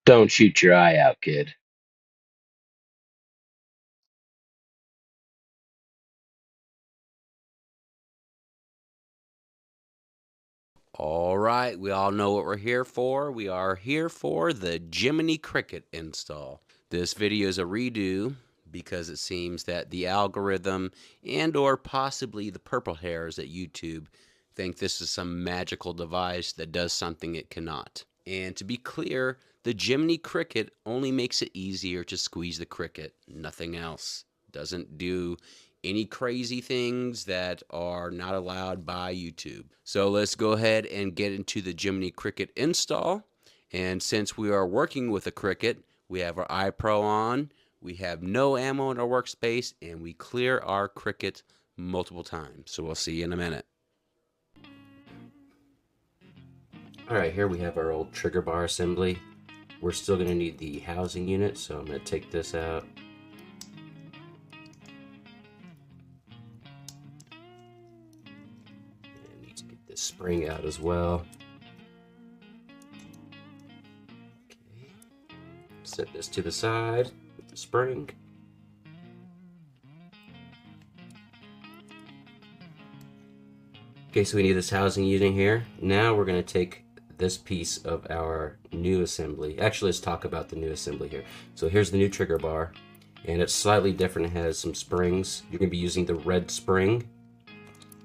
Don't shoot your eye out, kid. All right, we all know what we're here for. We are here for the Jiminy Cricket install. This video is a redo because it seems that the algorithm and or possibly the purple hairs at YouTube think this is some magical device that does something it cannot. And to be clear, the Jiminy Cricket only makes it easier to squeeze the cricket, nothing else. Doesn't do any crazy things that are not allowed by YouTube. So let's go ahead and get into the Jiminy Cricket install. And since we are working with a Cricket, we have our iPro on, we have no ammo in our workspace, and we clear our Cricket multiple times. So we'll see you in a minute. Alright, here we have our old trigger bar assembly. We're still going to need the housing unit, so I'm going to take this out. And need to get this spring out as well. Okay. Set this to the side with the spring. Okay, so we need this housing unit here. Now we're going to take this piece of our new assembly. Actually, let's talk about the new assembly here. So here's the new trigger bar, and it's slightly different. It has some springs. You're going to be using the red spring,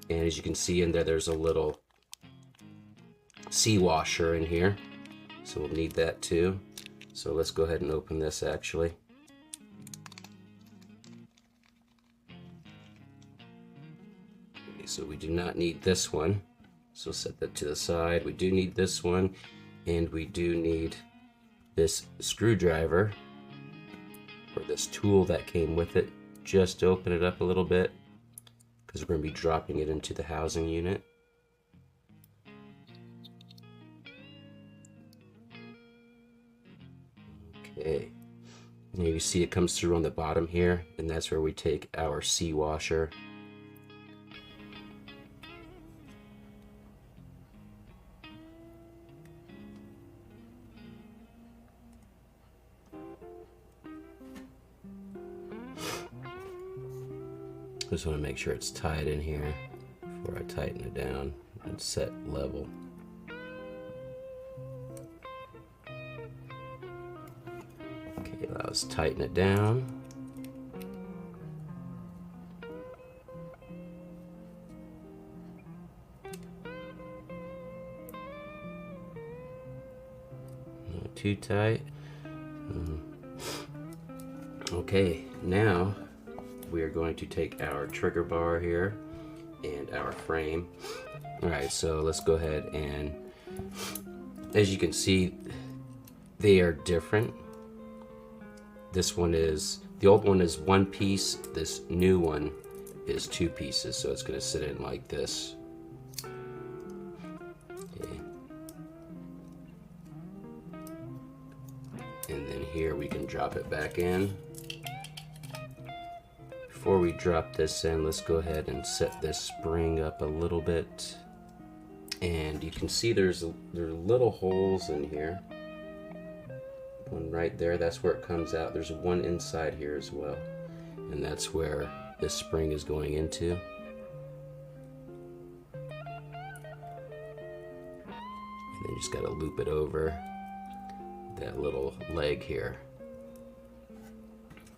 and as you can see in there, there's a little sea washer in here, so we'll need that too. So let's go ahead and open this actually. Okay, so we do not need this one. So set that to the side. We do need this one, and we do need this screwdriver, or this tool that came with it, just to open it up a little bit, because we're going to be dropping it into the housing unit. Okay, now you see it comes through on the bottom here, and that's where we take our sea washer. Just want to make sure it's tied in here before I tighten it down and set level. Okay, let's tighten it down. Not too tight. Okay, now we are going to take our trigger bar here and our frame. Alright, so let's go ahead and, as you can see, they are different. This one is, the old one is one piece, this new one is two pieces, so it's going to sit in like this. Okay. And then here we can drop it back in. Before we drop this in, let's go ahead and set this spring up a little bit. And you can see there are little holes in here. One right there, that's where it comes out. There's one inside here as well. And that's where this spring is going into. And then you just gotta loop it over that little leg here.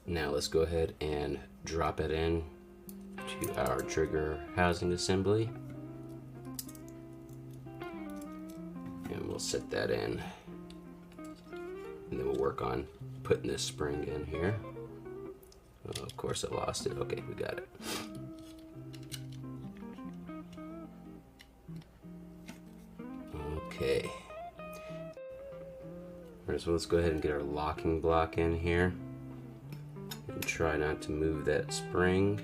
Now let's go ahead and drop it in to our trigger housing assembly. And we'll set that in. And then we'll work on putting this spring in here. Oh, of course I lost it. Okay, we got it. Okay. Alright, so let's go ahead and get our locking block in here. And try not to move that spring.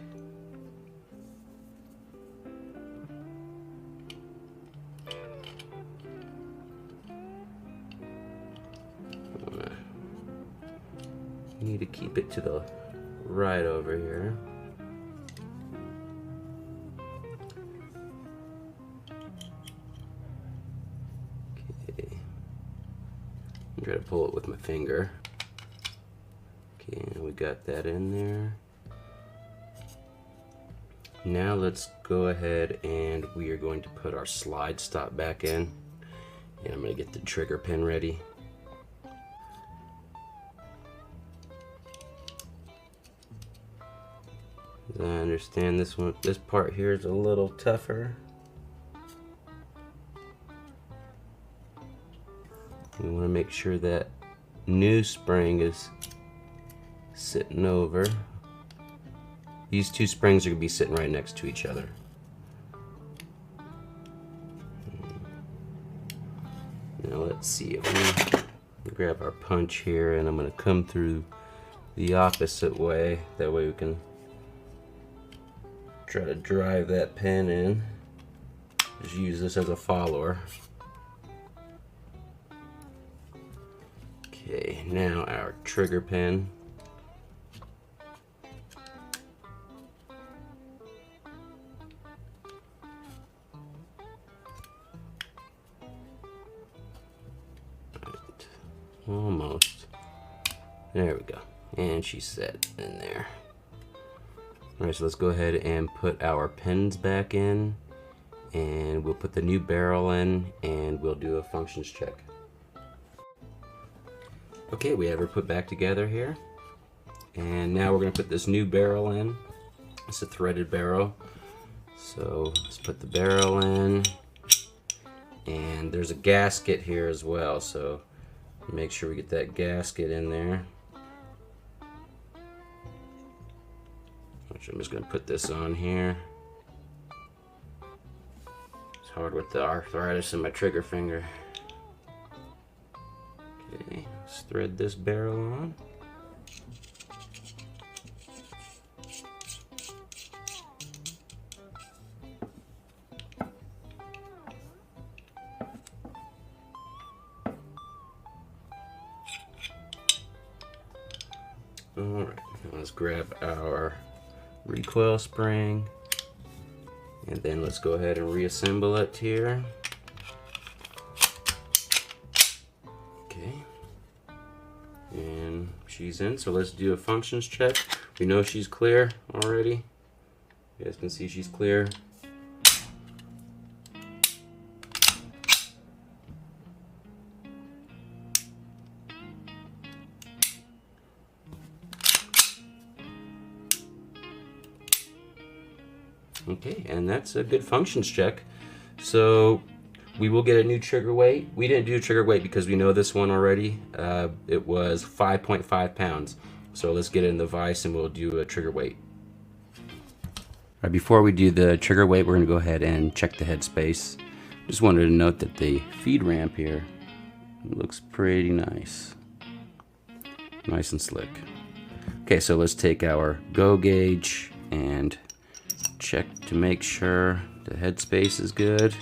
You need to keep it to the right over here. Okay. try to pull it with my finger. Okay, we got that in there. Now let's go ahead and we are going to put our slide stop back in. And I'm going to get the trigger pin ready. As I understand, this part here is a little tougher. We want to make sure that new spring is sitting over. These two springs are going to be sitting right next to each other. Now let's see if we grab our punch here, and I'm going to come through the opposite way. That way we can try to drive that pin in. Just use this as a follower. Okay, now our trigger pin. Right. Almost. There we go. And she's set in there. Alright, so let's go ahead and put our pins back in, and we'll put the new barrel in, and we'll do a functions check. Okay, we have her put back together here, and now we're going to put this new barrel in. It's a threaded barrel, so let's put the barrel in, and there's a gasket here as well, so make sure we get that gasket in there. I'm just going to put this on here. It's hard with the arthritis in my trigger finger. Okay, let's thread this barrel on. Alright, let's grab our recoil spring, and then let's go ahead and reassemble it here. Okay, and she's in, so let's do a functions check. We know she's clear already. You guys can see she's clear. Okay, and that's a good functions check. So we will get a new trigger weight. We didn't do trigger weight because we know this one already. It was 5.5 pounds. So let's get it in the vise and we'll do a trigger weight. All right, before we do the trigger weight, we're going to go ahead and check the headspace. Just wanted to note that the feed ramp here looks pretty nice. Nice and slick. Okay, so let's take our go gauge and check to make sure the headspace is good.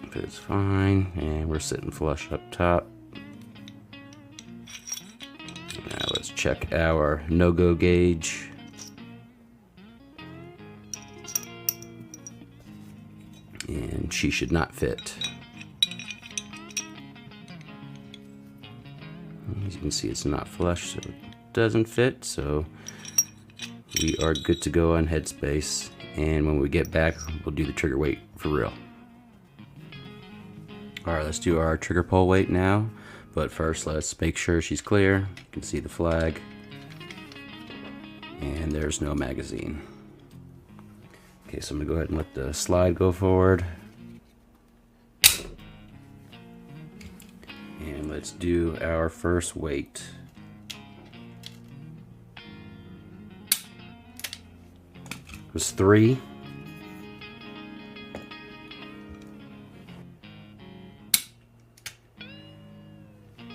If it's fine, and we're sitting flush up top. Now let's check our no-go gauge. And she should not fit. As you can see, it's not flush, so it doesn't fit, so we are good to go on headspace, and when we get back we'll do the trigger weight for real. Alright, let's do our trigger pull weight now, but first let's make sure she's clear. You can see the flag, and there's no magazine. Okay, so I'm gonna go ahead and let the slide go forward, and let's do our first weight. It was 3.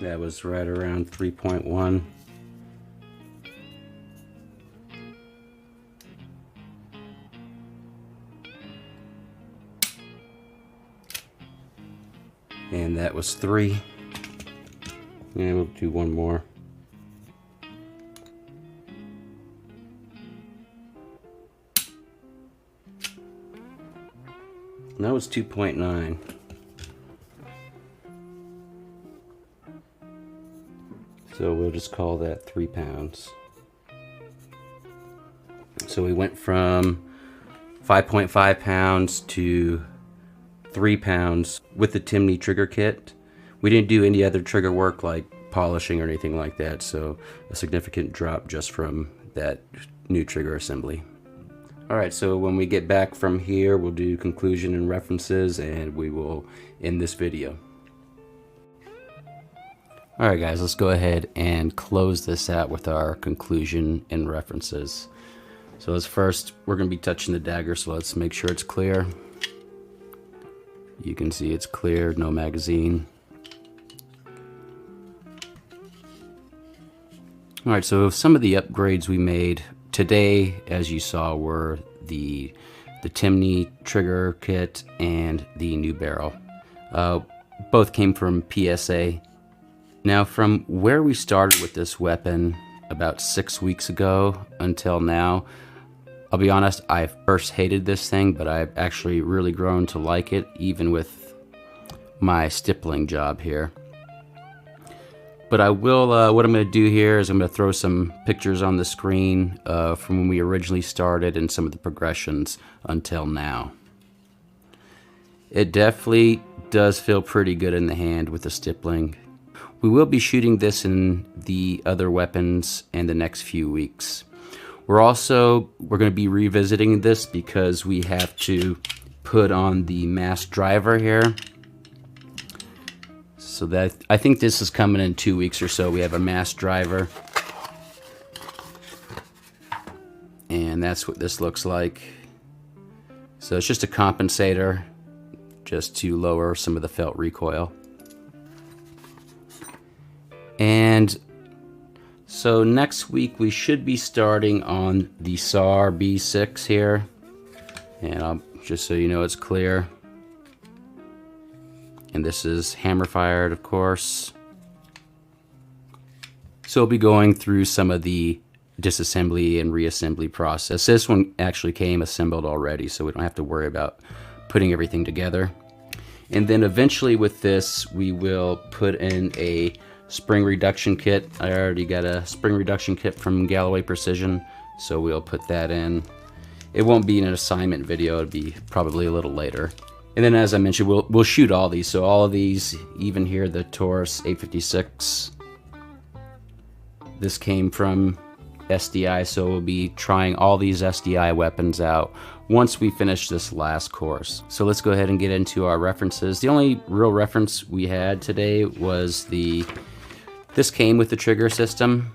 That was right around 3.1. And that was 3. And we'll do one more. No, it's 2.9. So we'll just call that 3 pounds. So we went from 5.5 pounds to 3 pounds with the Timney trigger kit. We didn't do any other trigger work like polishing or anything like that, so a significant drop just from that new trigger assembly. Alright, so when we get back from here, we'll do conclusion and references, and we will end this video. Alright guys, let's go ahead and close this out with our conclusion and references. So let's first, we're going to be touching the dagger, so let's make sure it's clear. You can see it's clear, no magazine. Alright, so some of the upgrades we made today, as you saw, were the Timney trigger kit and the new barrel. Both came from PSA. Now, from where we started with this weapon about 6 weeks ago until now, I'll be honest, I first hated this thing, but I've actually really grown to like it, even with my stippling job here. But I will, what I'm going to do here is I'm going to throw some pictures on the screen from when we originally started and some of the progressions until now. It definitely does feel pretty good in the hand with the stippling. We will be shooting this in the other weapons in the next few weeks. We're going to be revisiting this because we have to put on the mass driver here. So that, I think this is coming in 2 weeks or so. We have a mass driver. And that's what this looks like. So it's just a compensator just to lower some of the felt recoil. And so next week we should be starting on the SAR B6 here, and just so you know it's clear. And this is hammer fired, of course. So we'll be going through some of the disassembly and reassembly process. This one actually came assembled already, so we don't have to worry about putting everything together. And then eventually with this we will put in a spring reduction kit. I already got a spring reduction kit from Galloway Precision, so we'll put that in. It won't be an assignment video, it'll be probably a little later. And then, as I mentioned, we'll shoot all these. So all of these, even here, the Taurus 856, this came from SDI, so we'll be trying all these SDI weapons out once we finish this last course. So let's go ahead and get into our references. The only real reference we had today was this came with the trigger system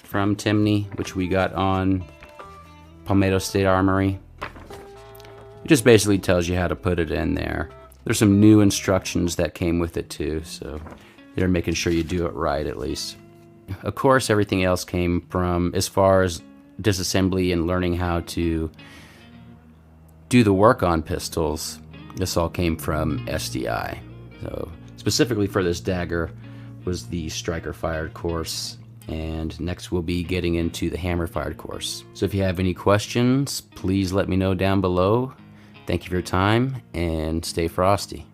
from Timney, which we got on Palmetto State Armory. It just basically tells you how to put it in there. There's some new instructions that came with it too, so they're making sure you do it right at least. Of course, everything else came from, as far as disassembly and learning how to do the work on pistols, this all came from SDI. So specifically for this dagger was the striker fired course, and next we'll be getting into the hammer fired course. So if you have any questions, please let me know down below. Thank you for your time, and stay frosty.